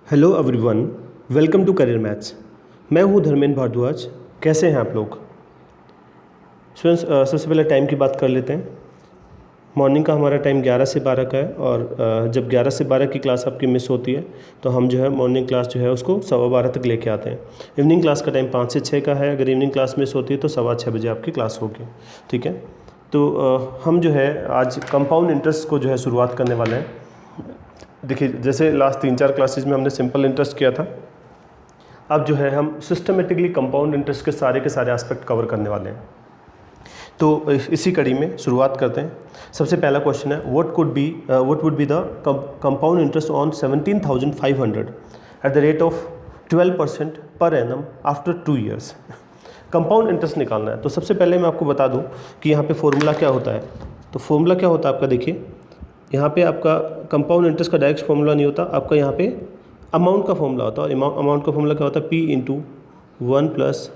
Hello everyone, welcome to career maths. मैं हूं धर्मेंद्र भारद्वाज। कैसे हैं आप लोग स्टूडेंट्स? सबसे पहले टाइम की बात कर लेते हैं। मॉर्निंग का हमारा टाइम 11 से 12 का है और जब 11 से 12 की क्लास आपकी मिस होती है तो हम जो है मॉर्निंग क्लास जो है उसको 12:15 तक लेके आते हैं। इवनिंग क्लास का टाइम 5 से 6 का है। अगर इवनिंग क्लास मिस होती है तो 6:15 बजे आपकी क्लास होगी। ठीक है, तो हम जो है आज कंपाउंड इंटरेस्ट को जो है शुरुआत करने वाले हैं। देखिए, जैसे लास्ट 3-4 क्लासेज में हमने सिंपल इंटरेस्ट किया था, अब जो है हम सिस्टमेटिकली कंपाउंड इंटरेस्ट के सारे एस्पेक्ट कवर करने वाले हैं। तो इसी कड़ी में शुरुआत करते हैं। सबसे पहला क्वेश्चन है, what would be the compound interest on 17,500 at the rate of 12% per annum after 2 years. Compound interest निकालना है। तो सबसे पहले मैं आपको बता दूं कि यहाँ पे फॉर्मूला क्या होता है। तो फॉर्मूला क्या होता है आपका, देखिए यहाँ पे आपका कंपाउंड इंटरेस्ट का डायरेक्ट फॉर्मूला नहीं होता, आपका यहाँ पे अमाउंट का फॉर्मूला होता है। और अमाउंट का फॉर्मूला क्या होता है, P इंटू 1 +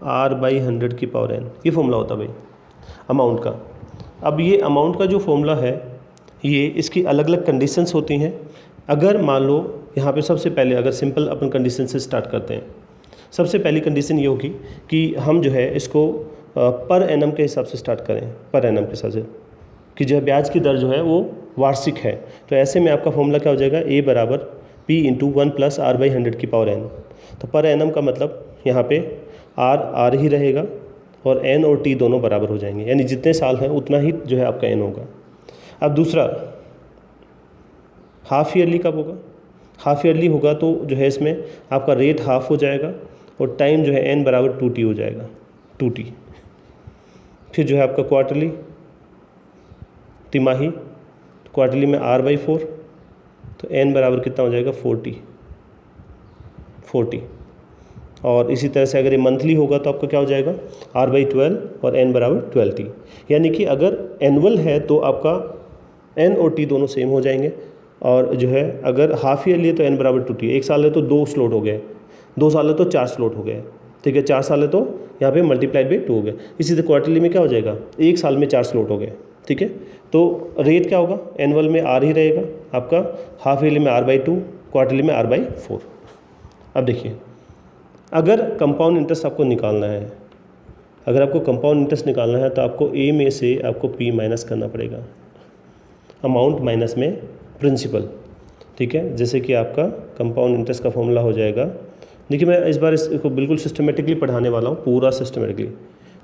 R/100 की पावर n। ये फॉर्मूला होता है भाई अमाउंट का। अब ये अमाउंट का जो फॉर्मूला है, ये इसकी अलग अलग कंडीशंस होती हैं। अगर मान लो यहाँ पे सबसे पहले अगर सिंपल अपन कंडीशन से स्टार्ट करते हैं। सबसे पहली कंडीशन ये होगी कि हम जो है इसको पर एनम के हिसाब से स्टार्ट करें, पर एनम के हिसाब से कि जो है ब्याज की दर जो है वो वार्षिक है। तो ऐसे में आपका फॉर्मूला क्या हो जाएगा, A बराबर P इंटू 1 + R/100 की पावर n। तो पर एनम का मतलब यहाँ पे R ही रहेगा और N और T दोनों बराबर हो जाएंगे, यानी जितने साल हैं उतना ही जो है आपका N होगा। अब दूसरा, हाफ ईयरली कब होगा? हाफ ईयरली होगा तो जो है इसमें आपका रेट हाफ हो जाएगा और टाइम जो है N बराबर 2T हो जाएगा, 2T। फिर जो है आपका क्वार्टरली, तिमाही, क्वार्टरली में R/4, तो N बराबर कितना हो जाएगा, 40। और इसी तरह से अगर ये मंथली होगा तो आपका क्या हो जाएगा, R/12 और N बराबर 12T। यानी कि अगर एनुअल है तो आपका N और T दोनों सेम हो जाएंगे। और जो है अगर हाफ ईयरली है तो N बराबर 2T। 1 साल है तो 2 स्लॉट हो गए, 2 साल है तो 4 स्लॉट हो गए। ठीक है, 4 साल है तो यहाँ पे मल्टीप्लाइड बाई 2 हो गया। इसी तरह क्वार्टरली में क्या हो जाएगा, 1 साल में 4 स्लॉट हो गए। ठीक है, तो रेट क्या होगा, एनुअल में R ही रहेगा आपका, हाफ ईयरली में R/2, क्वार्टरली में R/4। अब देखिए, अगर कंपाउंड इंटरेस्ट आपको निकालना है, अगर आपको कंपाउंड इंटरेस्ट निकालना है तो आपको A में से आपको P माइनस करना पड़ेगा, अमाउंट माइनस में प्रिंसिपल। ठीक है, जैसे कि आपका कंपाउंड इंटरेस्ट का फॉर्मूला हो जाएगा। देखिए, मैं इस बार इसको बिल्कुल सिस्टमेटिकली पढ़ाने वाला हूँ, पूरा सिस्टमेटिकली।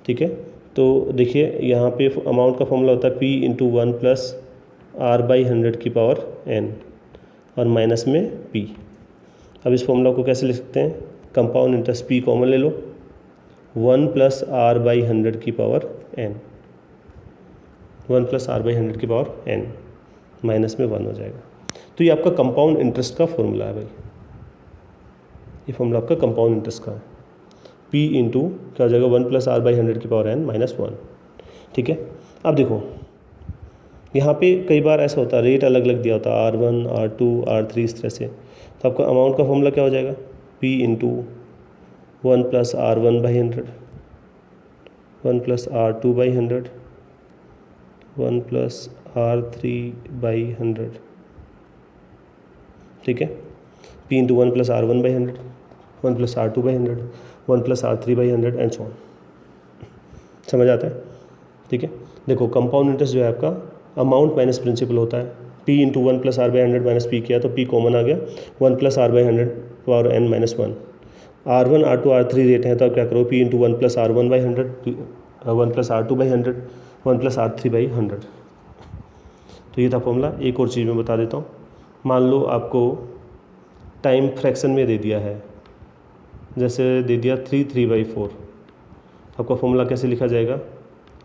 ठीक है, तो देखिए यहाँ पे अमाउंट का फॉर्मूला होता है P इंटू 1 + R/100 की पावर n और माइनस में P। अब इस फॉर्मूला को कैसे लिख सकते हैं, कंपाउंड इंटरेस्ट P कॉमन ले लो, 1 + R/100 की पावर n, 1 + R/100 की पावर n माइनस में 1 हो जाएगा। तो ये आपका कंपाउंड इंटरेस्ट का फॉर्मूला है भाई, ये फॉर्मूला आपका कंपाउंड इंटरेस्ट का है। P इंटू क्या हो जाएगा, 1 + R/100 की पावर n माइनस 1। ठीक है, अब देखो यहाँ पे कई बार ऐसा होता है रेट अलग अलग दिया होता है, R1, R2, R3 इस तरह से। तो आपका अमाउंट का फॉर्मूला क्या हो जाएगा, P into 1 + R1/100, 1 + R2/100, 1 + R3/100। ठीक है, P into 1 + R1/100, 1 + R2/100, 1 + R3/100 and so on. समझ आता है? ठीक है, देखो कंपाउंड इंटरेस्ट जो है आपका अमाउंट माइनस प्रिंसिपल होता है। P into 1 + R/100 minus P किया तो P कॉमन आ गया, 1 + R/100 power n minus 1। R1, R2, R3 rate है तो आप क्या करो, P into 1 + R1/100, 1 + R2/100, 1 + R3/100। तो ये था फॉर्मूला। एक और चीज़ मैं बता देता हूँ, मान लो आपको टाइम फ्रैक्शन में दे दिया है, जैसे दे दिया 3/4। आपका फॉर्मूला कैसे लिखा जाएगा,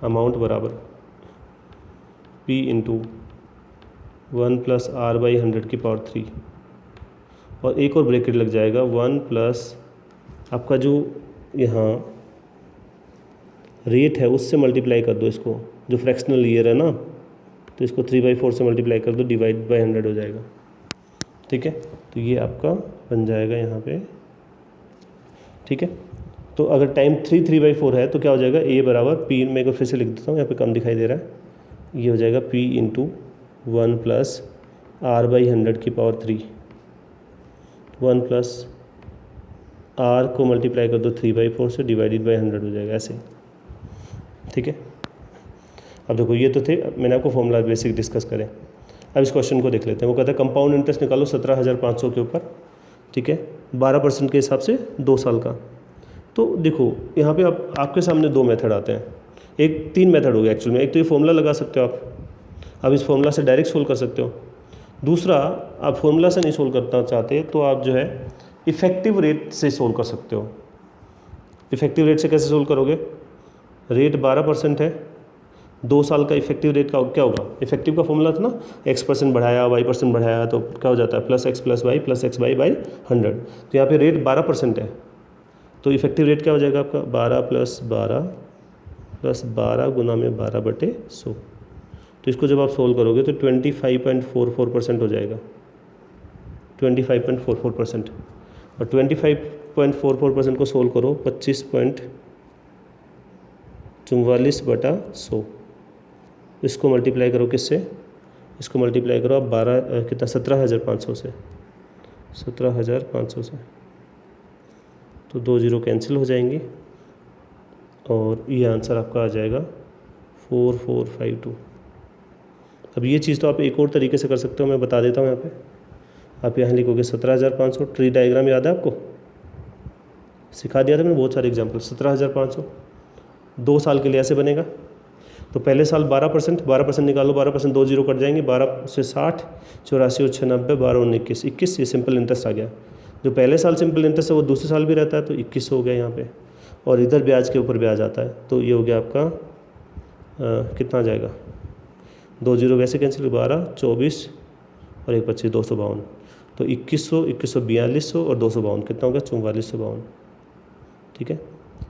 अमाउंट बराबर P इंटू 1 + R/100 की पावर 3 और एक और ब्रैकेट लग जाएगा 1 + आपका जो यहाँ रेट है उससे मल्टीप्लाई कर दो इसको, जो फ्रैक्शनल ईयर है ना, तो इसको 3/4 से मल्टीप्लाई कर दो, डिवाइड बाय 100 हो जाएगा। ठीक है, तो ये आपका बन जाएगा यहाँ पे। ठीक है, तो अगर टाइम 3/4 है तो क्या हो जाएगा, A बराबर P, मैं को फिर से लिख देता हूँ, यहाँ पे कम दिखाई दे रहा है, ये हो जाएगा P इंटू 1 + R/100 की पावर 3 1 प्लस आर को मल्टीप्लाई कर दो 3/4 से, डिवाइडेड बाई 100 हो जाएगा ऐसे। ठीक है, अब देखो ये तो थे, मैंने आपको फॉर्मूला बेसिक डिस्कस करें। अब इस क्वेश्चन को देख लेते हैं। वो कहता है कंपाउंड इंटरेस्ट निकालो 17,500 के ऊपर, ठीक है, 12% के हिसाब से 2 साल का। तो देखो यहाँ पे आप आपके सामने 2 मेथड आते हैं, एक 3 मेथड हो गया एक्चुअल में। एक तो ये फॉर्मूला लगा सकते हो आप, अब इस फॉर्मूला से डायरेक्ट सोल्व कर सकते हो। दूसरा, आप फॉर्मूला से नहीं सोल्व करना चाहते तो आप जो है इफेक्टिव रेट से सोल्व कर सकते हो। इफेक्टिव रेट से कैसे सोल्व करोगे? रेट 12% है, 2 साल का इफेक्टिव रेट का क्या होगा? इफेक्टिव का फॉर्मूला था ना, x% बढ़ाया y% बढ़ाया तो क्या हो जाता है +x + y + x/100। तो यहाँ पे रेट 12% है, तो इफेक्टिव रेट क्या हो जाएगा आपका 12 + 12 + 12 गुना में 12/100। तो इसको जब आप सोल्व करोगे तो 25.44% हो जाएगा, 25.44%। और 25.44% को सोल्व करो 25.44/100, इसको मल्टीप्लाई करो किससे? इसको मल्टीप्लाई करो आप 12 कितना 17,500 से, 17,500 से, तो 2 जीरो कैंसिल हो जाएंगी और ये आंसर आपका आ जाएगा 4452। अब ये चीज़ तो आप एक और तरीके से कर सकते हो, मैं बता देता हूँ यहाँ पे। आप यहाँ लिखोगे 17,500, ट्री डायग्राम याद है आपको? सिखा दिया था मैंने बहुत सारे एग्जाम्पल। 17,500 2 साल के लिए ऐसे बनेगा। तो पहले साल 12% निकालो, 12% 2 जीरो कट जाएंगे, 12 से 60, 84 और 96, 12 और 21, 21, ये सिंपल इंटरेस्ट आ गया। जो पहले साल सिंपल इंटरेस्ट है वो दूसरे साल भी रहता है, तो 21 हो गया यहाँ पे। और इधर ब्याज के ऊपर ब्याज आता है, तो ये हो गया आपका कितना आ जाएगा? 2 जीरो वैसे कैंसिल, 12, 24 और 1 25, 252। तो 2100, 4200 और 252 कितना हो गया? 4452। ठीक है,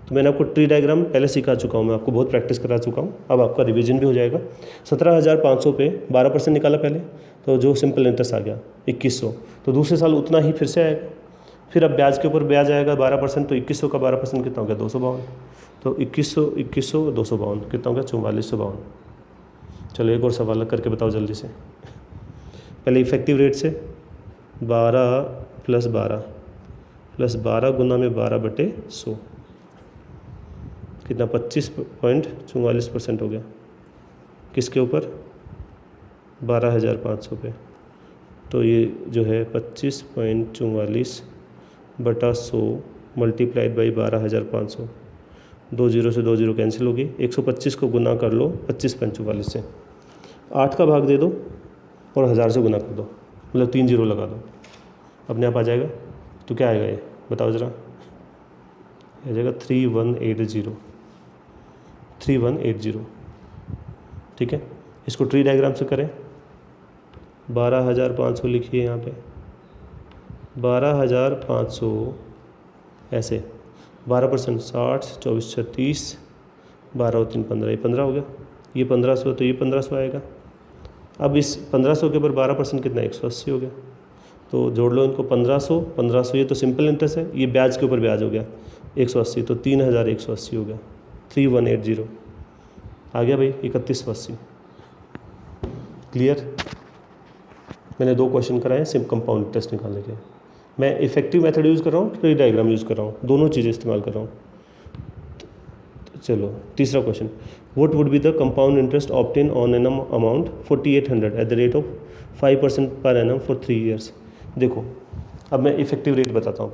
तो मैंने आपको ट्री डायग्राम पहले सिखा चुका हूँ, मैं आपको बहुत प्रैक्टिस करा चुका हूँ, अब आपका रिवीजन भी हो जाएगा। 17,500 पे 12% निकाला पहले, तो जो सिंपल इंटरेस्ट आ गया 2100, तो दूसरे साल उतना ही फिर से आएगा। फिर अब ब्याज के ऊपर ब्याज आएगा 12%, तो 2100 का 12% कितना हो गया? 252। तो 2100, 2100 और 252 कितना हो गया? 4452। चलो एक और सवाल करके बताओ जल्दी से। पहले इफेक्टिव रेट से 12 + 12 + 12 गुना में 12/100 कितना? 25.44% हो गया। किसके ऊपर? 12,500 पे। तो ये जो है 25.44/100 मल्टीप्लाइड बाई 12,500, 2 जीरो से 2 जीरो कैंसिल होगी। 125 को गुना कर लो 25.44 से, 8 का भाग दे दो और 1000 से गुना कर दो, मतलब 3 जीरो लगा दो, अपने आप आ जाएगा। तो क्या आएगा ये बताओ ज़रा? आ जाएगा 3180, 3180। ठीक है, इसको ट्री डायग्राम से करें। 12,500 लिखिए यहाँ पे, 12,500 ऐसे, 12% 60, 24 36, 12 और 3 15, ये 15 हो गया। ये 1500 तो ये 1500 आएगा। अब इस 1500 के ऊपर 12% कितना? 180 हो गया। तो जोड़ लो इनको, 1500 1500, ये तो सिंपल इंटरेस्ट है, ये ब्याज के ऊपर ब्याज हो गया 180, तो 3180 हो गया, 3180 आ गया भाई, 3180। क्लियर? मैंने 2 क्वेश्चन कराए सिम कंपाउंड इंटरेस्ट निकालने के। मैं इफेक्टिव मेथड यूज़ कर रहा हूँ, ट्री डायग्राम यूज़ कर रहा हूँ, दोनों चीज़ें इस्तेमाल कर रहा हूँ। चलो तीसरा question, what would be the compound interest obtain on an amount 4800 at the rate of 5% पर एनम फॉर 3 ईयर्स। देखो अब मैं इफेक्टिव रेट बताता हूँ।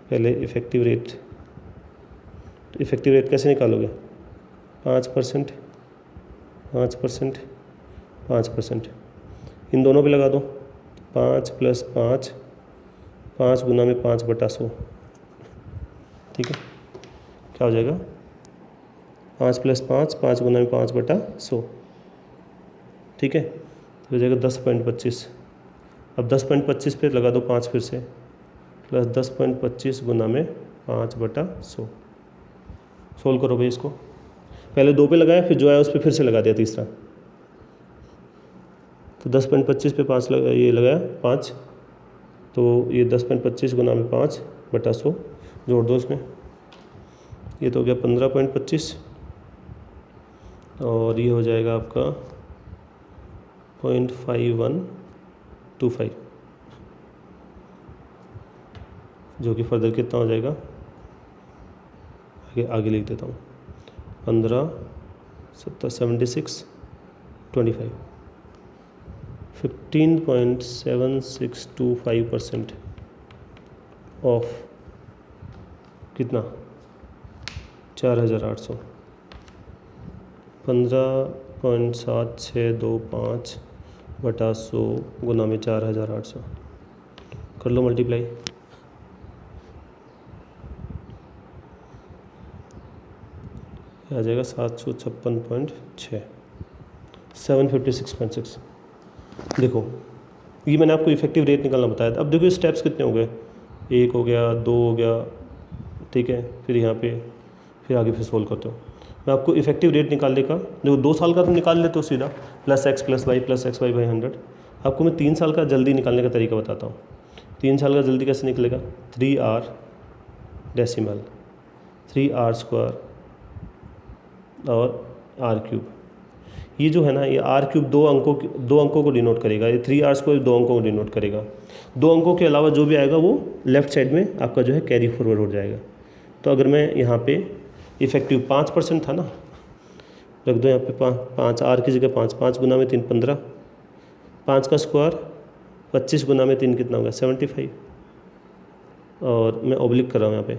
पहले इफेक्टिव रेट, तो इफेक्टिव रेट कैसे निकालोगे? 5%, 5%, 5%, इन दोनों पे लगा दो। 5 + 5, 5 गुना में 5/100। ठीक है, क्या हो जाएगा? 5 + 5, 5 गुना में 5/100। ठीक है, तो हो जाएगा 10.25। अब 10.25 पे लगा दो 5 फिर से, प्लस 10.25 गुना में 5/100। सोल्व करो भाई इसको। पहले 2 पे लगाया, फिर जो आया उस पर फिर से लगा दिया तीसरा। तो 10.25 पे 5 ये लगाया 5, तो ये 10.25 गुना में 5/100 जोड़ दो इसमें, ये तो हो गया 15.25 और ये हो जाएगा आपका 0.5125। जो कि फर्दर कितना हो जाएगा, आगे लिख देता हूँ, 15 7 76 25, 15.7625% ऑफ कितना, 4800, 15.7625 बटा 100 गुना में 4800, कर लो मल्टीप्लाई। आ जाएगा 756.6, 756.6। देखो ये मैंने आपको इफेक्टिव रेट निकालना बताया था। अब देखो स्टेप्स कितने हो गए, 1 हो गया, 2 हो गया, ठीक है, फिर यहाँ पे फिर आगे फिर सोल्व करते हो। मैं आपको इफेक्टिव रेट निकालने का, देखो 2 साल का तो निकाल लेते हो सीधा, +x + y + xy / 100। आपको मैं 3 साल का जल्दी निकालने का तरीका बताता हूँ। 3 साल का जल्दी कैसे निकलेगा, 3r डेसिमल 3r² और r³ ये जो है ना, ये r³ दो अंकों को डिनोट करेगा, ये 3r² 2 अंकों को डिनोट करेगा। 2 अंकों के अलावा जो भी आएगा वो लेफ्ट साइड में आपका जो है कैरी फॉरवर्ड हो जाएगा। तो अगर मैं यहाँ पे इफेक्टिव 5% था ना, रख दो यहाँ पे 5, r की जगह 5, 5 गुना में 3 15, 5 का स्क्वायर 25 गुना में 3 कितना होगा 75, और मैं ऑब्लिक कर रहा हूँ यहाँ पे,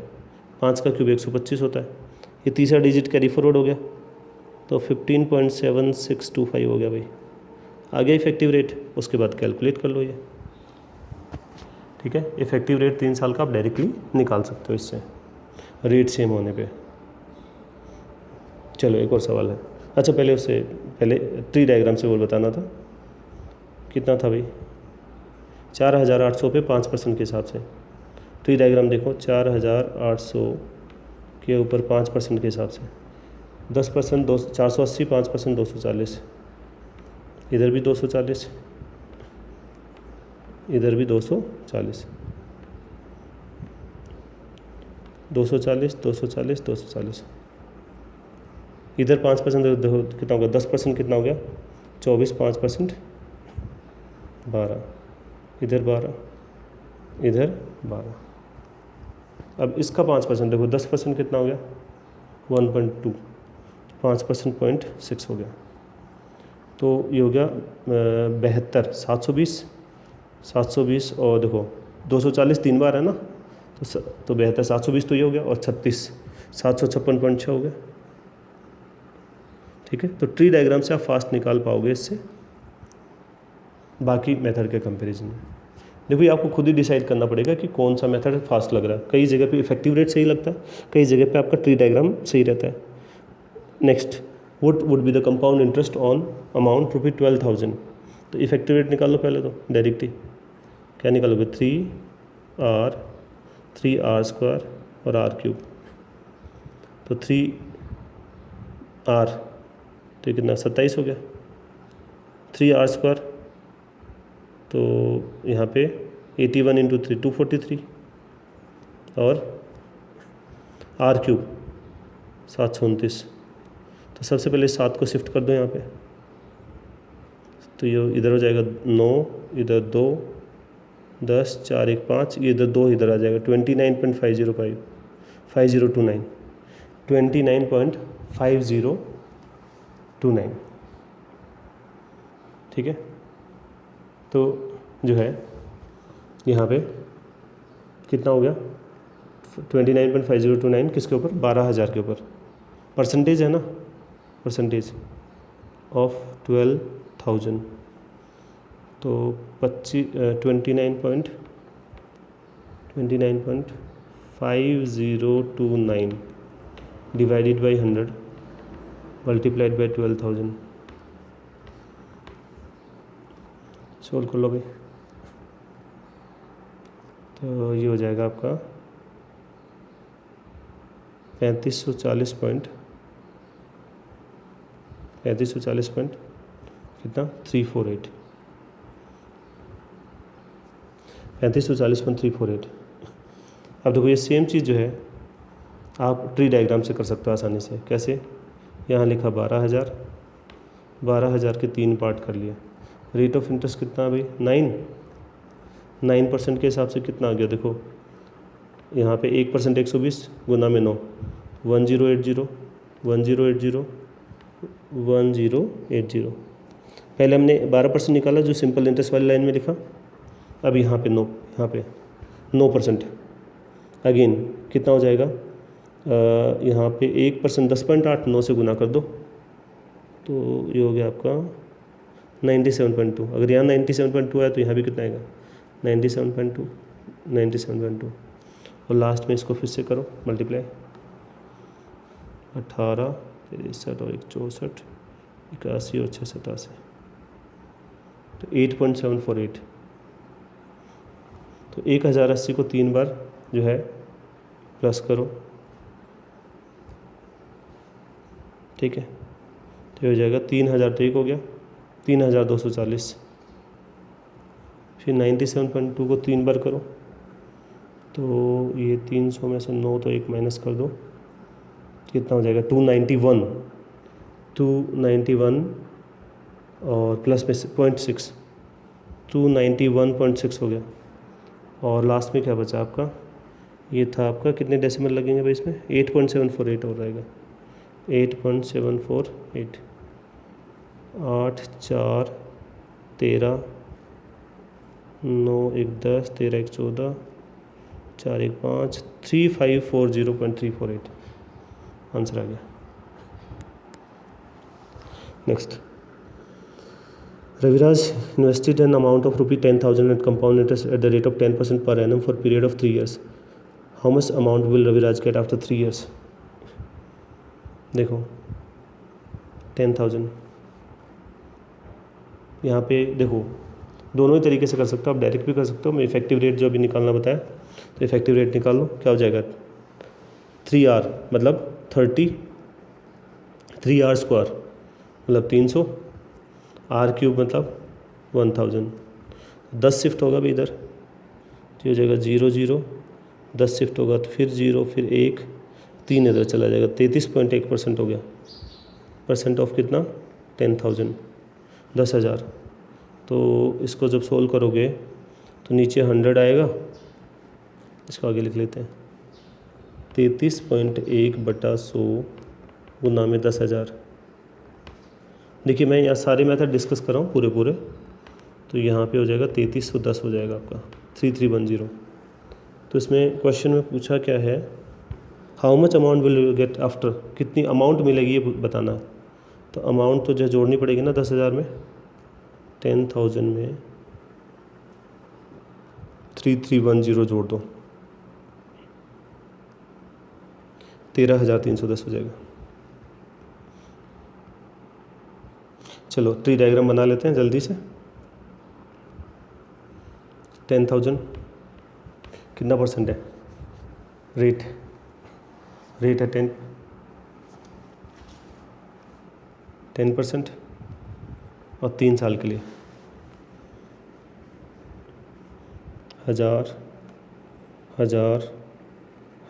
5 का क्यूब 125 होता है। ये तीसरा डिजिट कैरी फॉरवर्ड हो गया तो 15.7625 हो गया भाई, आ गया इफेक्टिव रेट। उसके बाद कैलकुलेट कर लो ये, ठीक है। इफेक्टिव रेट 3 साल का आप डायरेक्टली निकाल सकते हो इससे, रेट सेम होने पे। चलो एक और सवाल है। अच्छा पहले ट्री डायग्राम से वो बताना था, कितना था भाई, 4800 पे 5% के हिसाब से। ट्री डायग्राम देखो, 4800 के ऊपर 5% के हिसाब से, 10% 480, 5% 240, इधर भी 240, इधर भी 240, 240 240 240, इधर 5% कितना होगा, 10% कितना हो गया 24, 5% 12, इधर 12, इधर 12। अब इसका 5% देखो, 10% कितना हो गया 1.2, 5% 0.6 हो गया। तो ये हो गया 72, 720 और देखो 240 3 बार है ना, तो 72, 720 तो ये हो गया, और 36 756.6 हो गया, ठीक है। तो ट्री डायग्राम से आप फास्ट निकाल पाओगे इससे, बाकी मेथड के कंपैरिजन में। देखो ये आपको खुद ही डिसाइड करना पड़ेगा कि कौन सा मेथड फास्ट लग रहा है। कई जगह पे इफेक्टिव रेट सही लगता है, कई जगह पे आपका ट्री डायग्राम सही रहता है। Next, what would be the compound interest on amount ₹12,000। तो इफेक्टिव रेट निकाल लो पहले, तो डायरेक्टली क्या निकालोगे, 3r² और r³। तो 3r तो कितना 27 हो गया, 3r² तो यहाँ पे 81 × 3 243, और r³ 729। तो सबसे पहले 7 को शिफ्ट कर दो यहाँ पे, तो ये इधर हो जाएगा 9, इधर 2, 10 4 1 5, ये इधर 2 इधर आ जाएगा 29.5029, 29.5029, ठीक है। तो जो है यहाँ पे कितना हो गया 29.5029 किसके ऊपर, 12,000 के ऊपर। परसेंटेज है ना, परसेंटेज ऑफ 12,000, तो 29.5029 divided by 100 multiplied by 12,000। Solve कर लो भाई, तो ये हो जाएगा आपका 3540 पॉइंट कितना 348, 3540.348। अब देखो ये सेम चीज़ जो है आप ट्री डायग्राम से कर सकते हो आसानी से। कैसे, यहाँ लिखा 12,000 के 3 पार्ट कर लिए। रेट ऑफ इंटरेस्ट कितना भाई 9% के हिसाब से कितना आ गया, देखो यहाँ पे 1% 120 गुना में 9, 1080 1080 1080। पहले हमने 12% निकाला जो सिंपल इंटरेस्ट वाली लाइन में लिखा। अब यहाँ पे 9% अगेन कितना हो जाएगा, यहाँ पे 1% 10.8, 9 से गुना कर दो तो ये हो गया आपका 97.2। अगर यहाँ 97.2 है तो यहाँ भी कितना आएगा 97.2 और लास्ट में इसको फिर से करो मल्टीप्लाई, 18 63 और 64 81 और 6 87 तो 8.748। तो 1080 को 3 बार जो है प्लस करो, ठीक है, तो हो जाएगा 3000 तो एक हो गया 3240। फिर 97.2 को 3 बार करो तो ये 300 में से 9 तो एक माइनस कर दो, कितना हो जाएगा 291 और प्लस में 0.6 291.6 हो गया। और लास्ट में क्या बचा आपका, ये था आपका कितने डेसिमल लगेंगे भाई इसमें 8.748 हो जाएगा 8.748। 8 4 13 9 1 10 13 1 14 4 1 5 3540.348 आंसर आ गया। Next, Raviraj invested an amount of rupee 10,000 at compound interest at the rate of 10% per annum for a period of 3 years. How much amount will Raviraj get after 3 years? देखो 10,000 यहाँ पे देखो दोनों ही तरीके से कर सकते हो, आप डायरेक्ट भी कर सकते हो। मैं इफेक्टिव रेट जो अभी निकालना बताया तो इफेक्टिव रेट निकाल लो, क्या हो जाएगा 3R मतलब 30, 3R स्क्वायर मतलब 300, R क्यूब मतलब 1000। 10 शिफ्ट होगा भी इधर तो हो जाएगा 0 0, 10 शिफ्ट होगा तो फिर 0 फिर 1 3 इधर चला जाएगा 33.1% हो गया। परसेंट ऑफ कितना 10,000 10,000। तो इसको जब सोल्व करोगे तो नीचे 100 आएगा, इसको आगे लिख लेते हैं 33.1/100 गुना में 10,000। देखिए मैं यहाँ सारे मेथड डिस्कस कर रहा हूँ पूरे, तो यहाँ पे हो जाएगा 3310 हो जाएगा आपका 3310। तो इसमें क्वेश्चन में पूछा क्या है, how much amount will you get after, कितनी अमाउंट मिलेगी ये बताना। तो अमाउंट तो जो जोड़नी पड़ेगी ना 10,000 में, 10,000 में 3310 जोड़ दो 13,310 हो जाएगा। चलो ट्री डायग्राम बना लेते हैं जल्दी से। 10,000 कितना परसेंट है, रेट है 10% और 3 साल के लिए 1000 1000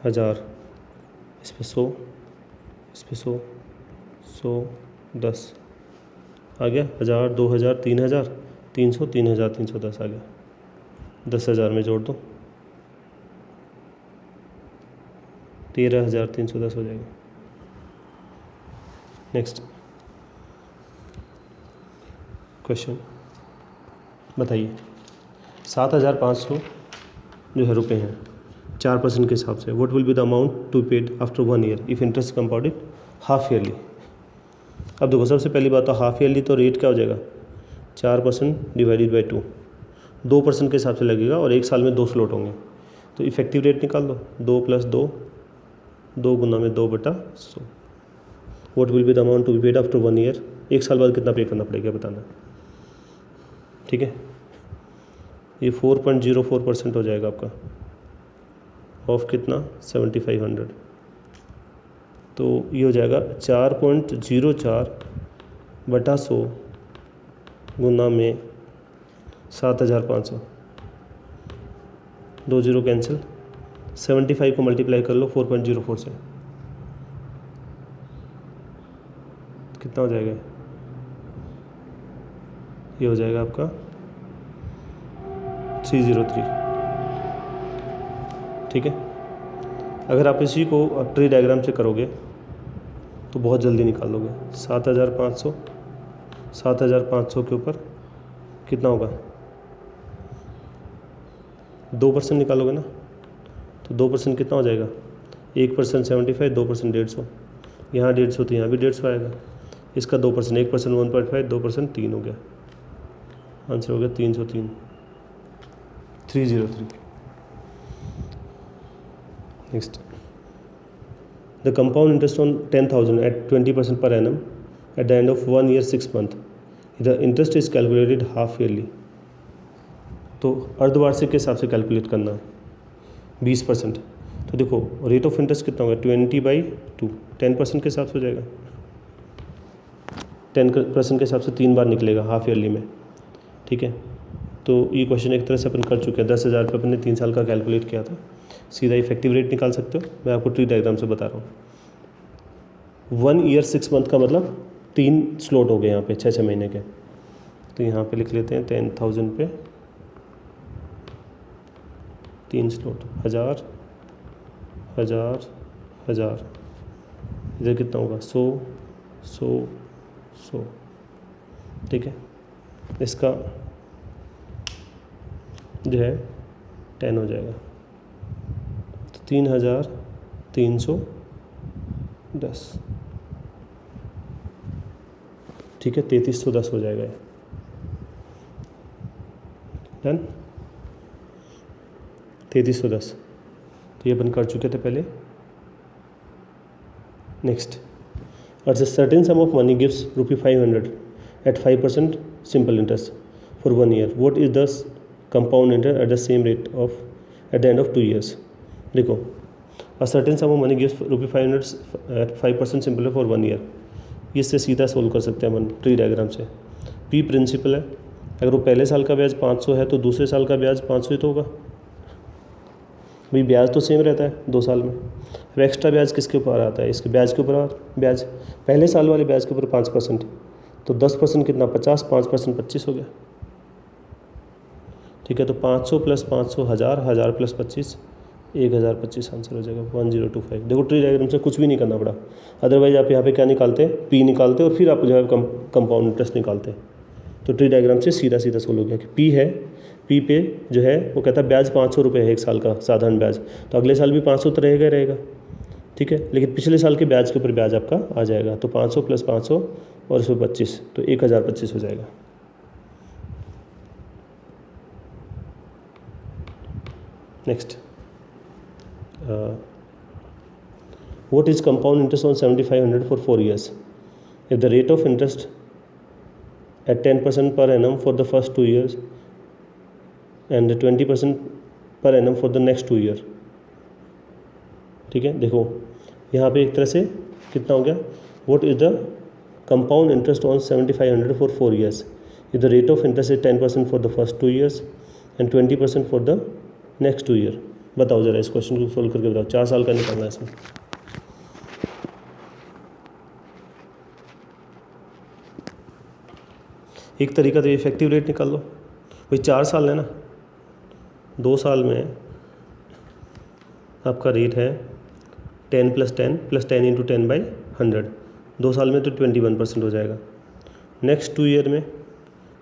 1000, इस पे 100 इस पे 100 100 10 आ गया 1000 2000 3000 300 3310 आ गया। 10,000 में जोड़ दो 13,310 हो जाएगा। नेक्स्ट क्वेश्चन बताइए, 7,500 जो है रुपये हैं 4% के हिसाब से, what will be the amount to paid after 1 year if interest compounded half yearly. अब देखो सबसे पहली बात तो हाफ ईयरली तो रेट क्या हो जाएगा 4% डिवाइडेड बाई 2% के हिसाब से लगेगा और 1 साल में 2 स्लॉट होंगे। तो इफेक्टिव रेट निकाल दो 2 + 2 2 गुना में 2/100। What will be the amount to be paid after 1 year, 1 साल बाद कितना पे करना पड़ेगा बताना, ठीक है। ये 4.04% हो जाएगा आपका ऑफ कितना 7,500। तो ये हो जाएगा 4.04/100 गुना में 7,500, 2 0 कैंसिल, 75 को मल्टीप्लाई कर लो 4.04 से, कितना हो जाएगा, ये हो जाएगा आपका 303, ठीक है। अगर आप इसी को ट्री डायग्राम से करोगे तो बहुत जल्दी निकाल लोगे। 7,500 7,500 के ऊपर कितना होगा, 2% निकालोगे ना, तो 2% कितना हो जाएगा, 1% 75, 2% 150, यहाँ 150 तो यहाँ भी 150 आएगा। इसका 2%, 1% 1.5, 2% 3 हो गया, आंसर हो गया 303, 303। Next, the compound interest on 10,000 at 20% पर annum at the end of 1 year 6 month, the interest is calculated half yearly. तो अर्धवार्षिक के हिसाब से कैलकुलेट करना है 20%। तो देखो रेट ऑफ इंटरेस्ट कितना होगा, 20/2, 10% के हिसाब से हो जाएगा। 10% के हिसाब से 3 बार निकलेगा हाफ ईयरली में, ठीक है। तो ये क्वेश्चन एक तरह से अपन कर चुके हैं। 10,000 रुपये अपन ने 3 साल का कैलकुलेट किया था, सीधा इफेक्टिव रेट निकाल सकते हो। मैं आपको ट्री डायग्राम से बता रहा हूँ। 1 year 6 month का मतलब 3 स्लॉट हो गए यहाँ पे, 6 महीने के। तो यहाँ पे लिख लेते हैं 10,000 पे 3 स्लॉट, 1,000 1,000 1,000, इधर कितना होगा, 100 100 100, ठीक है। इसका जो है 10 हो जाएगा, तो 3,310, ठीक है, 3,310 हो जाएगा, डन, 3,310। तो ये अपन कर चुके थे पहले। Next, a certain sum of money gives ₹500 at 5% simple interest for 1 year. What is the compound interest at the same rate of at the end of 2 years? देखो, a certain sum of money gives ₹500 at 5% simple for 1 year। इससे सीधा solve कर सकते हैं अपन tree diagram से। P principal है, अगर वो पहले साल का ब्याज 500 है तो दूसरे साल का ब्याज 500 ही तो होगा भाई, ब्याज तो सेम रहता है 2 साल में। अब एक्स्ट्रा ब्याज किसके ऊपर आता है, इसके ब्याज के ऊपर। ब्याज पहले साल वाले ब्याज के ऊपर 5%, तो 10% कितना, 50, 5% 25 हो गया, ठीक है। तो 500 + 500 1000, 1000 + 25 1025 आंसर हो जाएगा 1025। देखो ट्री डायग्राम से कुछ भी नहीं करना पड़ा, अदरवाइज आप यहाँ पे क्या निकालते, पी निकालते और फिर आप जो है कंपाउंड इंटरेस्ट निकालते। तो ट्री डायग्राम से सीधा सीधा सोल्व हो गया कि पी है, पी पे जो है वो कहता है ब्याज 500 रुपये है 1 साल का साधारण ब्याज, तो अगले साल भी 500 तो रहेगा, ठीक है। लेकिन पिछले साल के ब्याज के ऊपर ब्याज आपका आ जाएगा, तो 500 + 500 और इसमें 25, तो 1025 हो जाएगा। Next, what is compound interest on 7,500 for 4 years if the rate of interest at 10% per annum for the first 2 years and 20% per annum for the next 2 year, ठीक है। देखो यहाँ पे एक तरह से कितना हो गया, what is the compound interest on 7,500 for 4 years if the rate of interest is 10% for the first 2 years and 20% for the next 2 year। बताओ ज़रा इस क्वेश्चन को सोल्व करके बताओ, 4 साल का निकालना है इसमें। एक तरीका तो इफेक्टिव रेट निकाल लो भाई, 4 साल है ना, 2 साल में आपका रेट है 10 + 10 + 10 × 10/100, 2 साल में तो 21% हो जाएगा। नेक्स्ट 2 year में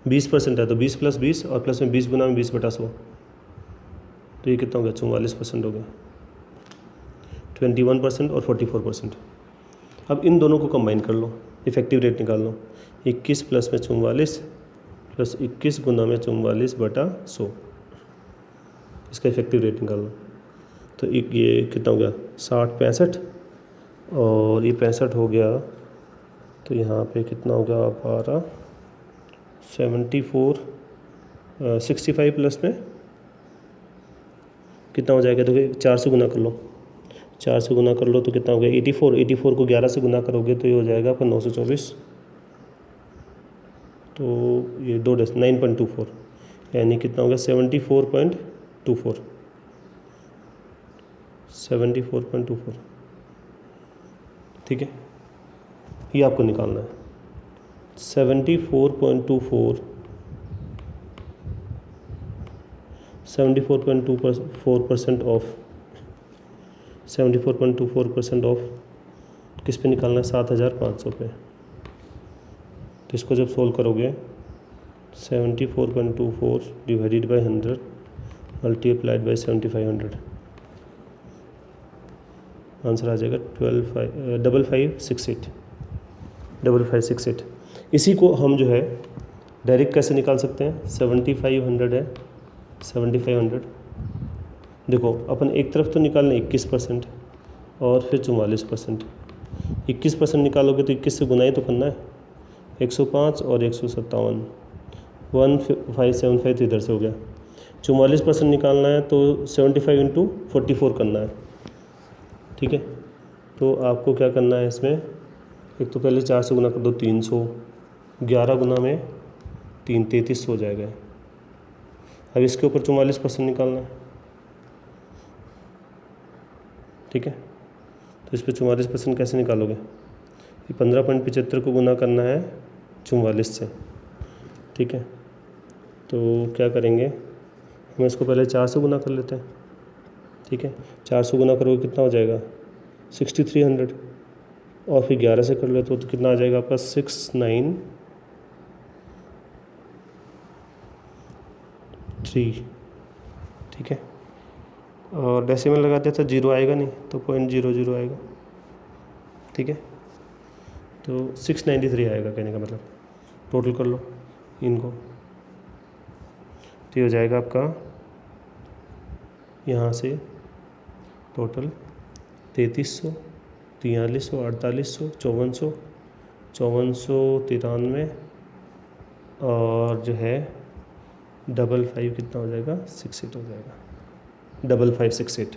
20% है, तो 20 + 20 और प्लस में 20 गुना में 20/100, तो ये कितना हो गया, 44% हो गया, 21% और 44%। अब इन दोनों को कंबाइन कर लो, इफेक्टिव रेट निकाल लो। 21 + में 44 + 21 गुना में 44/100, इसका इफेक्टिव रेट निकाल लो। तो ये कितना हो गया, 60 65, और ये 65 हो गया, तो यहाँ पे कितना हो गया, 12 74 65 प्लस में कितना हो जाएगा, देखो 4 से गुना कर लो, 4 से गुना कर लो तो कितना हो गया, 84, 84 को 11 से गुना करोगे तो ये हो जाएगा आपका 924, तो ये 9.24, यानी कितना हो गया, 74.24, 74.24, ठीक है। ये आपको निकालना है 74.24, 74.24% ऑफ 74.24% ऑफ किस पे निकालना है, 7,500 पे। तो इसको जब सोल्व करोगे 74.24 divided by 100 multiplied by 7,500, answer आ जाएगा 5568। इसी को हम जो है डायरेक्ट कैसे निकाल सकते हैं, 7500 है, 7500 देखो अपन एक तरफ तो निकालना 21% और फिर 44%। 21% निकालोगे तो 21 से गुना ही तो करना है, 105 और 157, 1575 तो इधर से हो गया। 44% निकालना है तो 75 इंटू 44 करना है, ठीक है। तो आपको क्या करना है इसमें, एक तो पहले 4 से गुना कर दो 300, 11 गुना में 3 3300 हो जाएगा। अब इसके ऊपर 44% निकालना है, ठीक है। तो इस पर 44% कैसे निकालोगे, 15.75 को गुना करना है 44 से, ठीक है। तो क्या करेंगे, हम इसको पहले 4 से गुना कर लेते हैं, ठीक है। 4 से गुना करोगे कितना हो जाएगा 6300, और फिर 11 से कर लेते हो तो कितना आ जाएगा आपका 693, ठीक है। और डेसिमल लगा दिया तो 0 आएगा नहीं, तो 0.00 आएगा, ठीक है। तो 693 आएगा कहने का मतलब। टोटल कर लो इनको, तो ये हो जाएगा आपका यहाँ से टोटल 3300, 4300, 4800, 5400, 5493 और जो है 55 कितना हो जाएगा 68 हो जाएगा, 5568।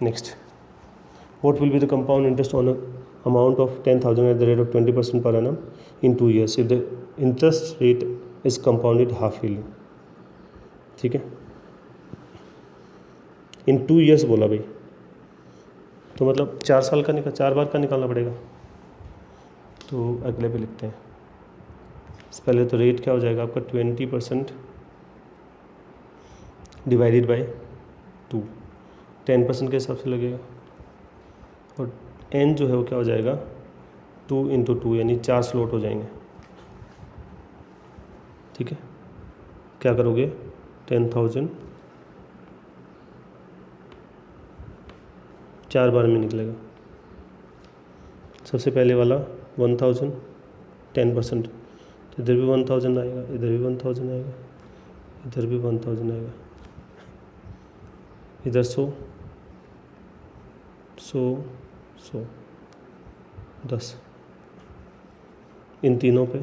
Next, what will be the compound interest on a amount of 10,000 at the rate of 20% per annum in 2 years if the interest rate is compounded half yearly, ठीक है। इन 2 years बोला भाई, तो मतलब 4 साल का 4 बार का निकालना पड़ेगा। तो अगले पे लिखते हैं, पहले तो रेट क्या हो जाएगा आपका 20% डिवाइडेड बाई 2, 10% के हिसाब से लगेगा, और n जो है वो क्या हो जाएगा 2 इंटू 2 यानी 4 स्लॉट हो जाएंगे, ठीक है। क्या करोगे 10,000 4 बार में निकलेगा। सबसे पहले वाला 1000 10%, तो इधर भी 1000 आएगा, इधर भी 1000 आएगा, इधर भी 1000 आएगा, इधर 100 10, इन तीनों पे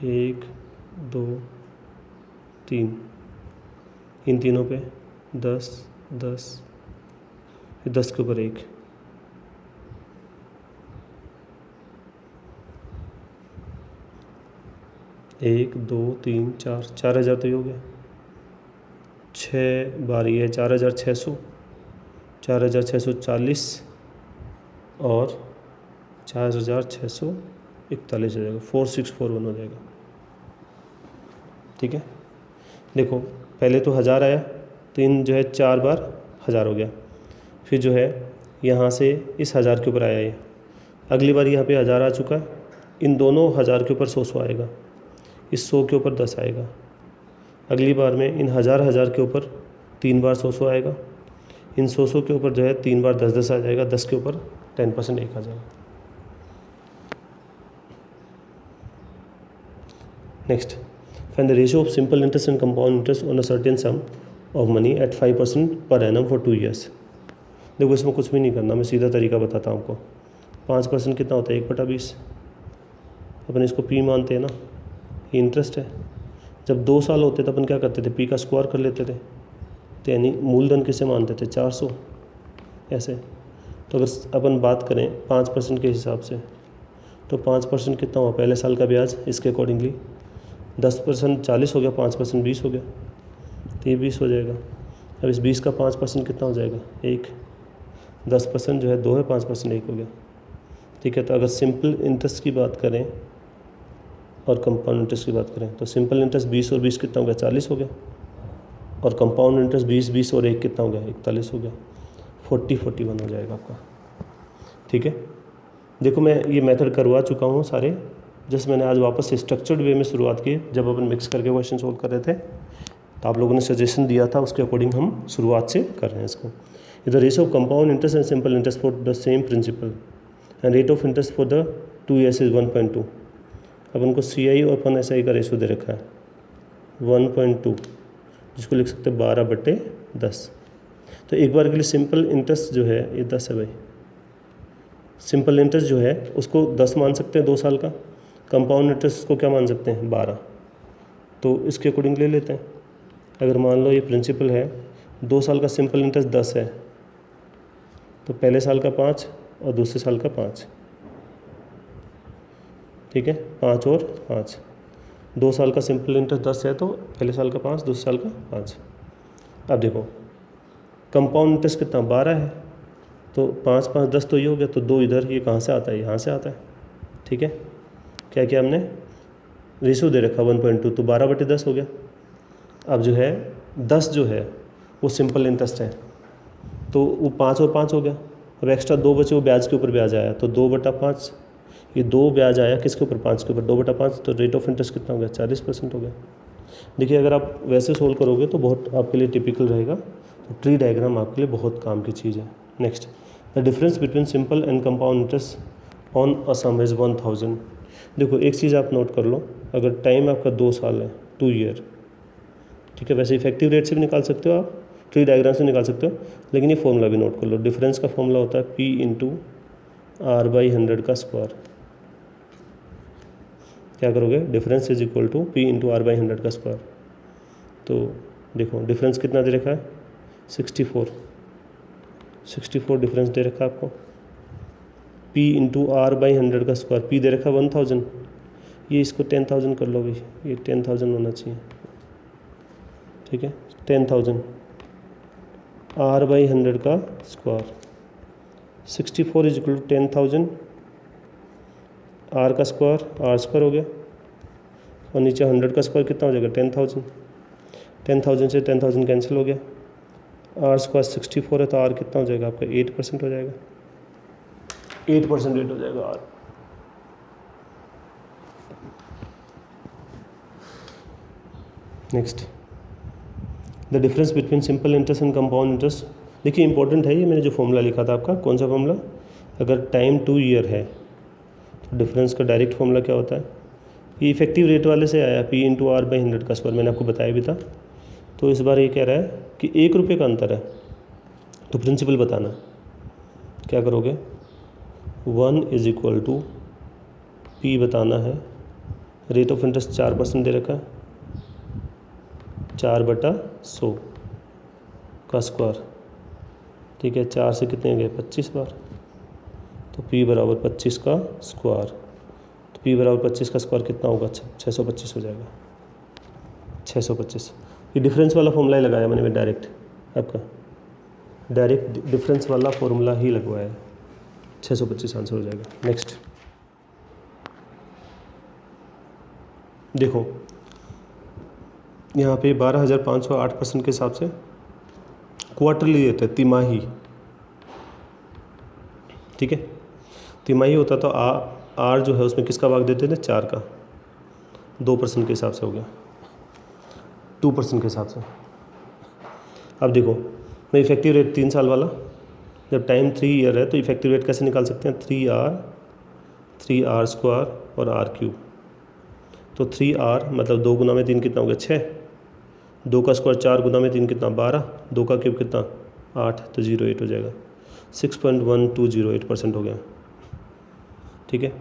1 2 3, इन तीनों पे 10 10, फिर 10 के ऊपर 1, एक 2 3 4, 4000 तो ये हो गया, 6 बार ये 4600, 4640 और 4641 हो जाएगा, 4641 हो जाएगा, ठीक है। देखो पहले तो 1000 आया, तो इन जो है 4 बार 1000 हो गया, फिर जो है यहाँ से इस 1000 के ऊपर आया ये, अगली बार यहाँ पे 1000 आ चुका है, इन दोनों 1000 के ऊपर 100 आएगा, इस 100 के ऊपर 10 आएगा, अगली बार में इन 1000 के ऊपर 3 बार 100 आएगा, इन 100 के ऊपर जो है 3 बार 10 आ जाएगा, 10 के ऊपर 10% एक आ जाएगा। Next, find the ratio of simple interest and compound interest on a certain some of money at 5% पर एनम फॉर 2 years। देखो इसमें कुछ भी नहीं करना, मैं सीधा तरीका बताता हूँ आपको। 5% कितना होता है 1/20, अपन इसको पी मानते हैं ना, ये इंटरेस्ट है। जब 2 साल होते तो अपन क्या करते थे, पी का स्क्वायर कर लेते थे, तो यानी मूलधन किसे मानते थे 400 ऐसे। तो अगर अपन बात करें 5% के हिसाब से, तो 5% कितना हुआ पहले साल का ब्याज, इसके अकॉर्डिंगली 10% 40 हो गया, 5% 20 हो गया, तो ये 20 हो जाएगा। अब इस 20 का 5% कितना हो जाएगा 1, 10% जो है 2 है, 5% 1 हो गया, ठीक है। तो अगर सिंपल इंटरेस्ट की बात करें और कंपाउंड इंटरेस्ट की बात करें, तो सिंपल इंटरेस्ट 20 और 20 कितना हो गया 40 हो गया, और कंपाउंड इंटरेस्ट 20 और 1 कितना हो गया, 41 हो गया, 41 हो जाएगा आपका। ठीक है, देखो मैं ये मेथड करवा चुका हूँ सारे, जैसे मैंने आज वापस से स्ट्रक्चर्ड वे में शुरुआत की। जब अपन मिक्स करके क्वेश्चन सोल्व कर रहे थे तो आप लोगों ने सजेशन दिया था, उसके अकॉर्डिंग हम शुरुआत से कर रहे हैं इसको। The ratio of compound interest and simple interest for the same principal and rate of interest for the 2 years is 1.2। अब उनको CI और अपन SI का रेशियो दे रखा है 1.2, जिसको लिख सकते हैं 12/10। तो एक बार के लिए सिंपल इंटरेस्ट जो है ये 10 है भाई, सिंपल इंटरेस्ट जो है उसको 10 मान सकते हैं 2 साल का, कंपाउंड इंटरेस्ट को क्या मान सकते हैं 12, तो इसके अकॉर्डिंग ले लेते हैं। अगर मान लो ये प्रिंसिपल है, 2 साल का सिंपल इंटरेस्ट 10 है, तो पहले साल का 5 और दूसरे साल का 5, ठीक है, 5 और 5, 2 साल का सिंपल इंटरेस्ट 10 है तो पहले साल का 5, दूसरे साल का 5। अब देखो कंपाउंड इंटरेस्ट कितना 12 है, तो 5 5 10 तो ये हो गया, तो 2 इधर, ये कहाँ से आता है, यहाँ से आता है। ठीक है, क्या किया हमने, रेशियो दे रखा 1.2, तो 12/10 हो गया। अब जो है 10 जो है वो सिंपल इंटरेस्ट है, तो वो 5 और 5 हो गया। अब एक्स्ट्रा 2 बचे, वो ब्याज के ऊपर ब्याज आया, तो 2/5, ये 2 ब्याज आया किसके ऊपर, 5 के ऊपर, 2/5, तो रेट ऑफ इंटरेस्ट कितना हो गया, 40% हो गया। देखिए अगर आप वैसे सोल्व करोगे तो बहुत आपके लिए टिपिकल रहेगा, तो ट्री डायग्राम आपके लिए बहुत काम की चीज़ है। Next, the difference between simple and compound interest on a some is 1000। देखो एक चीज़ आप नोट कर लो, अगर टाइम आपका 2 साल है, 2 ईयर, ठीक है, वैसे इफेक्टिव रेट से भी निकाल सकते हो आप, ट्री डायग्राम से निकाल सकते हो, लेकिन ये फॉर्मूला भी नोट कर लो। डिफरेंस का फॉर्मूला होता है P/R/100 का स्क्वायर। क्या करोगे, difference is equal to P/R/100 का स्क्वायर। तो देखो डिफरेंस कितना दे रखा है, 64 डिफरेंस दे रखा है आपको। P/R/100 का स्क्वायर, P दे रखा है 1000, ये इसको 10,000 कर लो भाई, ये 10,000 होना चाहिए। ठीक है, 10,000 R/100 का square, 64 is equal to 10,000 R का स्क्वायर, R स्क्वायर हो गया, और नीचे 100 का स्क्वायर कितना हो जाएगा, 10,000, 10,000 से 10,000 कैंसिल हो गया, R स्क्वायर 64 है, तो R कितना हो जाएगा आपका, 8% हो जाएगा, 8% रेट हो जाएगा R। Next, the difference between simple interest and compound interest. देखिए इंपॉर्टेंट है ये, मैंने जो फॉर्मूला लिखा था आपका, कौन सा फॉर्मूला, अगर टाइम 2 ईयर है तो डिफरेंस का डायरेक्ट फॉर्मूला क्या होता है, ये इफेक्टिव रेट वाले से आया, P/R/100 का स्क्वायर, मैंने आपको बताया भी था। तो इस बार ये कह रहा है कि 1 रुपये का अंतर है, तो प्रिंसिपल बताना, क्या करोगे, 1 इज इक्वल टू P बताना है, रेट ऑफ इंटरेस्ट 4% दे रखा है, 4/100 का स्क्वायर, ठीक है, 4 से कितने गए, 25 बार, तो P बराबर 25 का स्क्वायर, तो P बराबर 25 का स्क्वायर कितना होगा, 625 हो जाएगा, 625। ये डिफरेंस वाला फॉर्मूला ही लगाया मैंने, डायरेक्ट आपका डायरेक्ट डिफरेंस वाला फॉर्मूला ही लगवाया है, 625 आंसर हो जाएगा। नेक्स्ट देखो यहाँ पे 12,508% के हिसाब से क्वार्टरली देते हैं, तिमाही, ठीक है, तिमाही होता तो आर जो है उसमें किसका भाग देते थे, 4 का, 2% के हिसाब से हो गया, 2% के हिसाब से। अब देखो मैं इफेक्टिव रेट 3 साल वाला, जब टाइम 3 ईयर है तो इफेक्टिव रेट कैसे निकाल सकते हैं, 3R स्क्वायर और R3, तो 3R मतलब 2 गुना में 3 कितना हो गया, 6, 2 का स्क्वायर 4 गुना में 3 कितना, 12, 2 का क्यूब कितना, 8, तो 08 हो जाएगा, 6.1208% हो गया। ठीक है,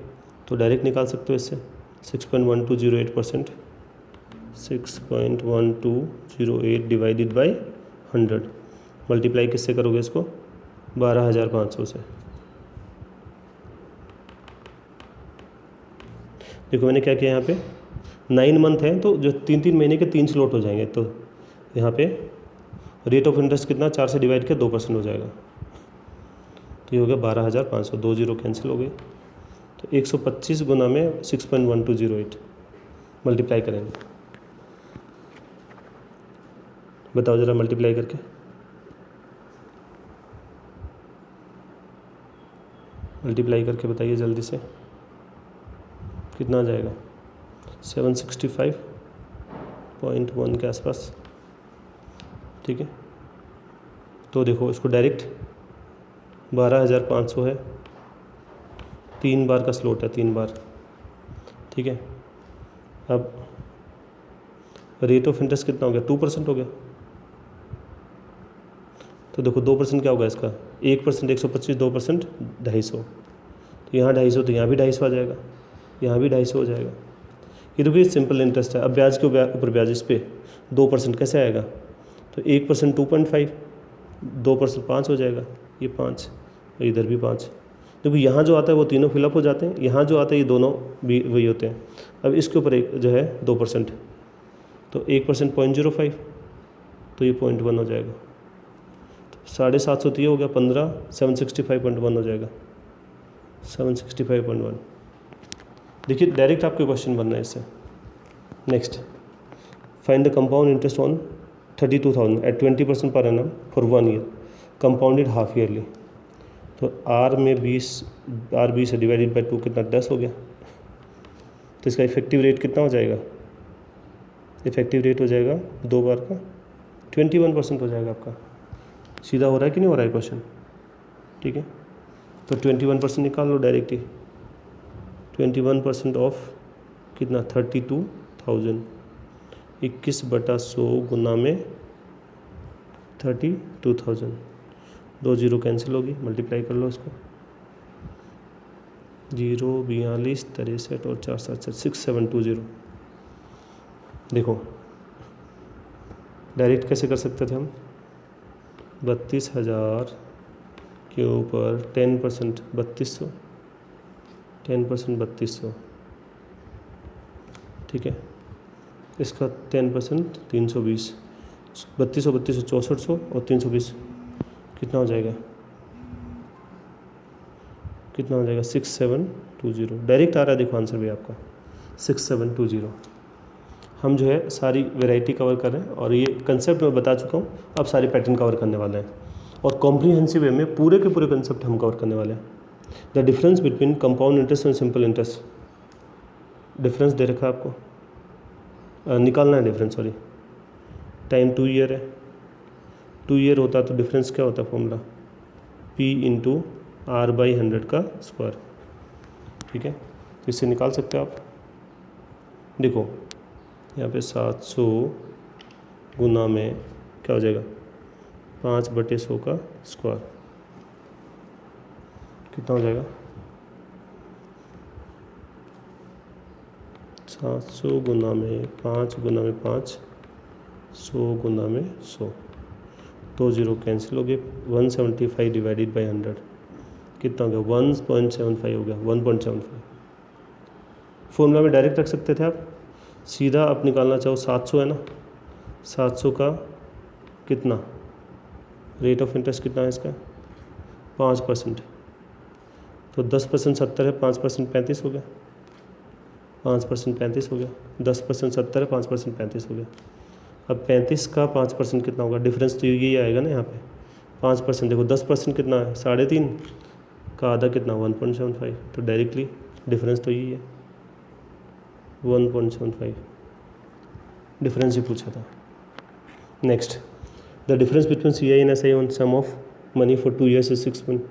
तो डायरेक्ट निकाल सकते हो इससे, 6.1208%, 6.1208 डिवाइडेड बाई 100, मल्टीप्लाई किससे करोगे इसको, 12,500 से। देखो मैंने क्या किया, यहाँ पे 9 मंथ है तो जो 3 महीने के 3 स्लॉट हो जाएंगे, तो यहाँ पे रेट ऑफ इंटरेस्ट कितना, 4 से डिवाइड किया 2% हो जाएगा, तो ये हो गया 12,500, 2 0 कैंसिल हो गए, तो 125 गुना में 6.1208 मल्टीप्लाई करेंगे, बताओ ज़रा मल्टीप्लाई करके। मल्टीप्लाई करके बताइए जल्दी से, कितना आ जाएगा? 765.1 के आसपास। ठीक है, तो देखो इसको डायरेक्ट 12,500 है, 3 बार का स्लॉट है, 3 बार। ठीक है, अब रेट ऑफ इंटरेस्ट कितना हो गया? 2% हो गया। तो देखो 2% क्या होगा इसका? 1% 125, 2% 250। तो यहाँ 250, तो यहाँ भी 250 आ जाएगा, यहाँ भी 250 हो जाएगा। ये देखो ये सिंपल इंटरेस्ट है। अब ब्याज के ऊपर ब्याज, इस पर 2% कैसे आएगा? तो 1% 2.5, 2% 5 हो जाएगा, ये 5, और इधर भी 5। देखो यहाँ जो आता है वो तीनों फिलअप हो जाते हैं, यहाँ जो आता है ये दोनों भी वही होते हैं। अब इसके ऊपर एक जो है 2%, तो 1% 0.05, तो ये 0.1 हो जाएगा। तो 750 तो ये हो गया 15, 765.1 हो जाएगा, 765.1। देखिए डायरेक्ट आपके क्वेश्चन बन रहा है इससे। Next, find the compound interest on 32,000 at 20% पर annum for 1 year compounded half yearly. तो आर 20 है डिवाइडेड बाई 2 कितना? 10 हो गया। तो इसका इफेक्टिव रेट कितना हो जाएगा? इफेक्टिव रेट हो जाएगा 2 बार का 21% हो जाएगा आपका। सीधा हो रहा है कि नहीं हो रहा है क्वेश्चन? ठीक है, तो 21% निकाल लो डायरेक्ट ही। 21% ऑफ कितना? 32,000, 21/100 गुना में 32,000, 2 0 कैंसिल होगी, मल्टीप्लाई कर लो इसको। 0 42 63 और 4 7 6720। देखो डायरेक्ट कैसे कर सकते थे हम? 32,000 के ऊपर 10% 3200, 10% 3200। ठीक है, इसका 10% 320, 3200 6400 और 320 कितना हो जाएगा? कितना हो जाएगा? 6720। डायरेक्ट आ रहा है देखो आंसर भी आपका 6720। हम जो है सारी वैरायटी कवर कर रहे हैं, और ये कंसेप्ट मैं बता चुका हूँ, अब सारे पैटर्न कवर करने वाले हैं, और कॉम्प्रीहेंसिव वे में पूरे के पूरे कंसेप्ट हम कवर करने वाले हैं। The difference between compound interest and simple interest, difference दे रखा है आपको, निकालना है डिफरेंस। सॉरी, टाइम 2 ईयर है, 2 ईयर होता तो डिफरेंस क्या होता? फॉर्मूला P इंटू R/100 का स्क्वायर। ठीक है, तो इससे निकाल सकते हो आप। देखो यहाँ पे 700 गुना में क्या हो जाएगा? 5/100 का स्क्वायर, कितना हो जाएगा? 700 गुना में 5 गुना में 5, 100 गुना में 100, 2 0 कैंसिल हो गए। 175 डिवाइडेड बाई 100 कितना हो गया? 1.75 हो गया, 1.75। फॉर्मूला में डायरेक्ट रख सकते थे आप, सीधा आप निकालना चाहो 700 है ना, 700 का कितना रेट ऑफ इंटरेस्ट कितना है इसका? 5%, तो 10% 70 है, 5% 35 हो गया, 5% 35 हो गया, 10% 70 है, 5% 35 हो गया। अब 35 का 5% कितना होगा? डिफरेंस तो यही आएगा ना यहाँ पे, 5%। देखो 10% कितना है? 3.5 का आधा कितना? 1.75। तो डायरेक्टली डिफरेंस तो यही है, 1.75 डिफरेंस ही पूछा था। Next, the difference between CI and SI on sum of money for 2 years is 6 point.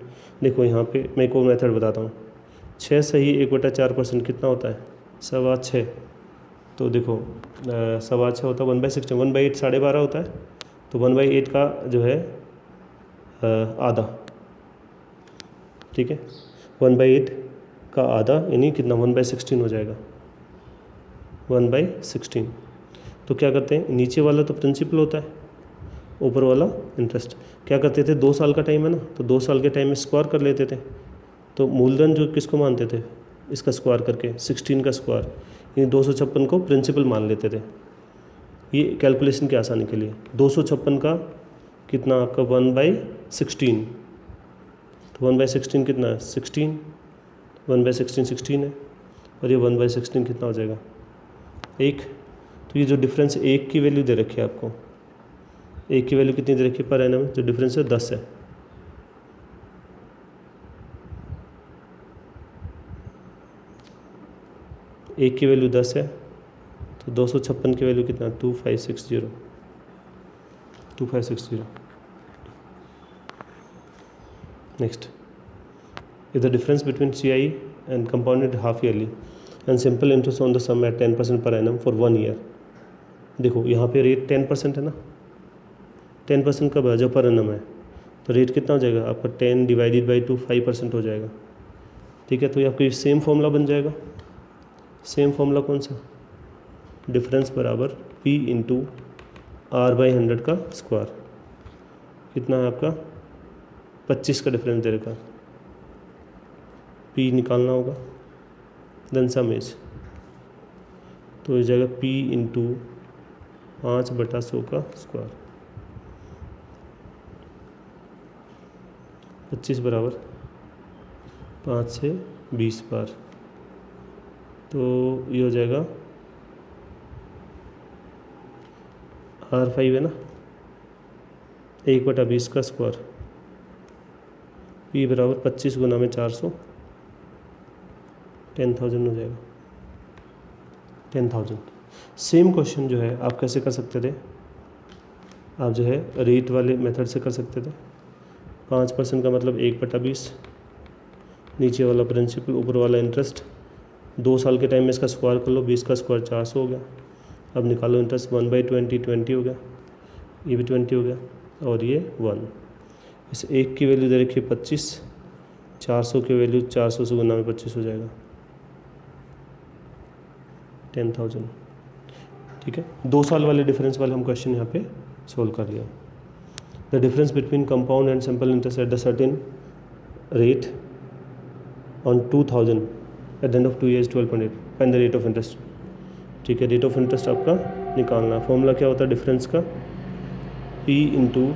देखो यहाँ पे मैं एक और मेथड बताता हूँ। 6 सही 1/4% कितना होता है? 6.25। तो देखो 6.25 होता है 1/16, 1/8 12.5 होता है, तो 1/8 का जो है आधा। ठीक है, 1/8 का आधा यानी कितना? 1/16 हो जाएगा, 1/16। तो क्या करते हैं, नीचे वाला तो प्रिंसिपल होता है, ऊपर वाला इंटरेस्ट। क्या करते थे, 2 साल का टाइम है ना, तो 2 साल के टाइम में स्क्वायर कर लेते थे। तो मूलधन जो किसको मानते थे? इसका स्क्वायर करके 16 का स्क्वायर, यानी 256 को प्रिंसिपल मान लेते थे, ये कैलकुलेशन की आसानी के लिए। 256 का कितना आपका? 1/16, तो 1/16 कितना है? 16, 1/16 16 है, और ये 1/16 कितना हो जाएगा? 1। तो ये जो डिफरेंस 1 की वैल्यू दे रखी है आपको, एक की वैल्यू कितनी दे रखी है पर एनम, जो डिफरेंस है 10 है। एक की वैल्यू 10 है तो 256 की वैल्यू कितना, 2560। Next, if the difference between CI and compounded half yearly and simple interest on the sum at 10% पर एनम फॉर 1 ईयर। देखो यहाँ पे रेट 10% है ना, 10% कब है, जब पर एनम है, तो रेट कितना हो जाएगा आपका 10 डिवाइडेड बाई 2 5% हो जाएगा। ठीक है, तो ये आपका सेम फॉर्मूला बन जाएगा। सेम फॉर्मूला कौन सा, डिफरेंस बराबर P इंटू R/100 का स्क्वायर। कितना है आपका 25 का डिफरेंस दे रखा, P निकालना होगा, देन सम इज, तो इस जाएगा P इंटू 5/100 का स्क्वायर। 25 बराबर 5 से 20 बार, तो ये हो जाएगा R5 है ना, 1/20 का स्क्वायर। P बराबर 25 गुना में 400, 10,000 हो जाएगा, 10,000। सेम क्वेश्चन जो है आप कैसे कर सकते थे, आप जो है रेट वाले मेथड से कर सकते थे। 5% का मतलब 1/20, नीचे वाला प्रिंसिपल ऊपर वाला इंटरेस्ट, 2 साल के टाइम में इसका स्क्वायर कर लो, 20 का स्क्वायर 400 हो गया। अब निकालो इंटरेस्ट, 1/20 20 हो गया, ये भी 20 हो गया और ये 1। इस एक की वैल्यू दे रखी है 25, 400 की वैल्यू 400 से गुना में 25 हो जाएगा, 10,000। ठीक है, 2 साल वाले डिफरेंस वाले हम क्वेश्चन यहाँ पे सोल्व कर लिया। The difference between compound and simple interest at the certain rate on 2000 eight the end of 2 years 12.8, find the rate of interest. ठीक है, रेट ऑफ इंटरेस्ट आपका निकालना, फॉर्मूला क्या होता है डिफरेंस का, P इंटू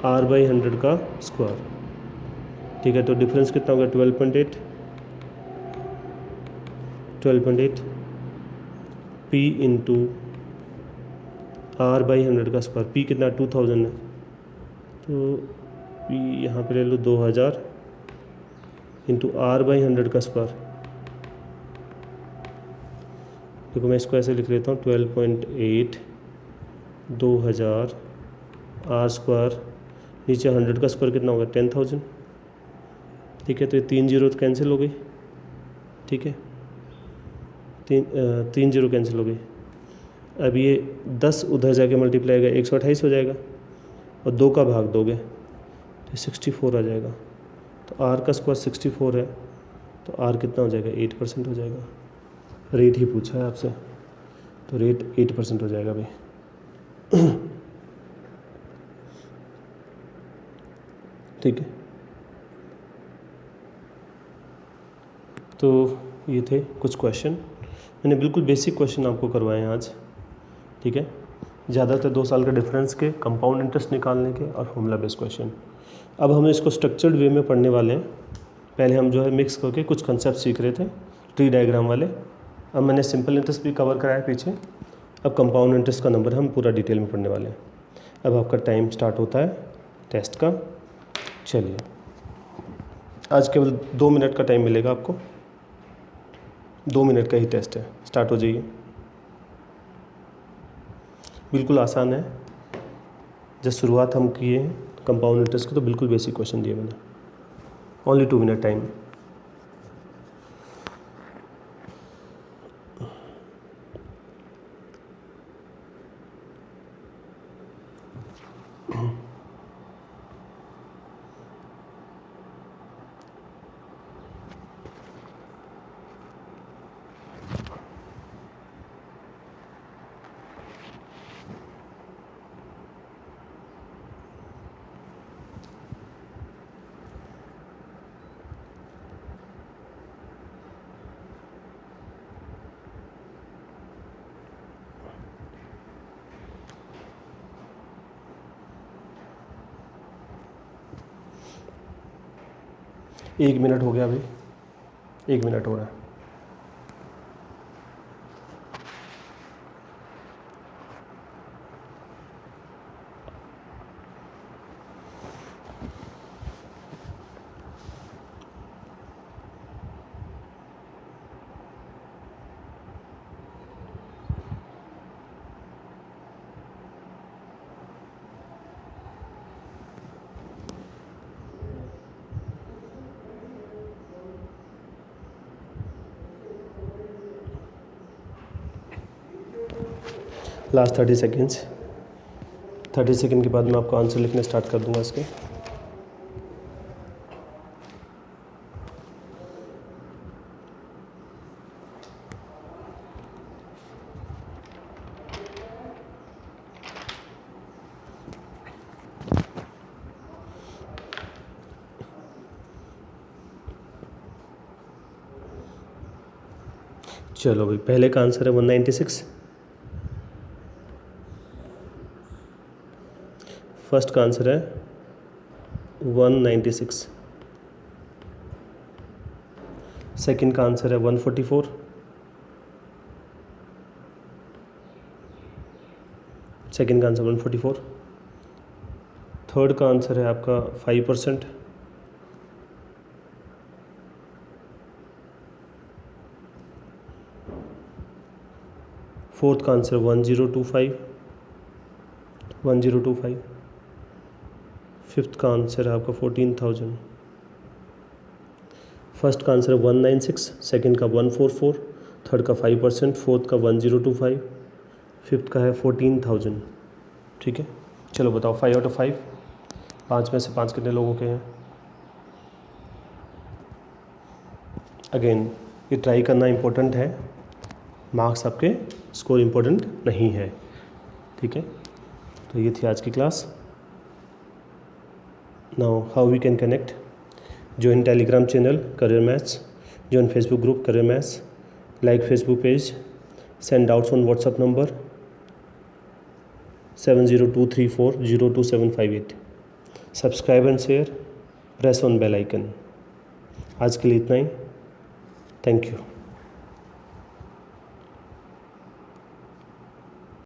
R/100 का स्क्वायर। ठीक है, तो डिफरेंस कितना होगा 12.8 P इंटू R/100 का स्क्वायर। P कितना 2000 है, तो P यहाँ पे ले लो 2000 इंटू R/100 का स्क्वायर। देखो मैं इसको ऐसे लिख लेता हूँ, 12.8 2000 R स्क्वायर, नीचे 100 का स्क्वायर कितना होगा 10,000। ठीक है, तो ये 3 जीरो कैंसिल हो गई। ठीक है, तीन जीरो कैंसिल हो गई। अब ये 10 उधर जाके मल्टीप्लाई होगा 128 हो जाएगा, और 2 का भाग दोगे तो 64 आ जाएगा। तो R का स्क्वायर 64 है, तो R कितना हो जाएगा 8% हो जाएगा। रेट ही पूछा है आपसे, तो रेट 8% हो जाएगा भाई। ठीक है, तो ये थे कुछ क्वेश्चन, मैंने बिल्कुल बेसिक क्वेश्चन आपको करवाए हैं आज। ठीक है, ज़्यादातर 2 साल का डिफरेंस के, कंपाउंड इंटरेस्ट निकालने के और फॉर्मूला बेस्ड क्वेश्चन। अब हम इसको स्ट्रक्चर्ड वे में पढ़ने वाले हैं। पहले हम जो है मिक्स करके कुछ कंसेप्ट सीख रहे थे ट्री डायग्राम वाले, अब मैंने सिंपल इंटरेस्ट भी कवर कराया पीछे, अब कंपाउंड इंटरेस्ट का नंबर हम पूरा डिटेल में पढ़ने वाले हैं। अब आपका टाइम स्टार्ट होता है टेस्ट का। चलिए, आज केवल 2 मिनट का टाइम मिलेगा आपको, 2 मिनट का ही टेस्ट है, स्टार्ट हो जाइए। बिल्कुल आसान है, जब शुरुआत हम किए हैं कंपाउंड इंटरेस्ट की तो बिल्कुल बेसिक क्वेश्चन दिए मैंने। Only 2 minute time. एक मिनट हो गया अभी, 1 मिनट हो रहा है। Last 30 seconds. 30 सेकेंड के बाद मैं आपको आंसर लिखने स्टार्ट कर दूंगा इसके। चलो भाई, पहले का आंसर है 196। फर्स्ट का आंसर है 196। सेकंड का आंसर है 144। सेकंड का आंसर 144। थर्ड का आंसर है आपका 5%। फोर्थ का आंसर 1025। फिफ्थ का आंसर है आपका 14,000। फर्स्ट का आंसर है 196, सेकंड का 144, थर्ड का 5%, फोर्थ का 1025, फिफ्थ का है 14,000। ठीक है, चलो बताओ 5 आउट ऑफ 5, 5 में से 5 कितने लोगों के हैं? अगेन ये ट्राई करना इम्पोर्टेंट है, मार्क्स आपके स्कोर इम्पोर्टेंट नहीं है। ठीक है, तो ये थी आज की class. Now how we can connect: join Telegram channel Career Maths, join Facebook group Career Maths, like Facebook page, send doubts on WhatsApp number 7023402758, subscribe and share, press on bell icon। आज के लिए इतना ही, thank you.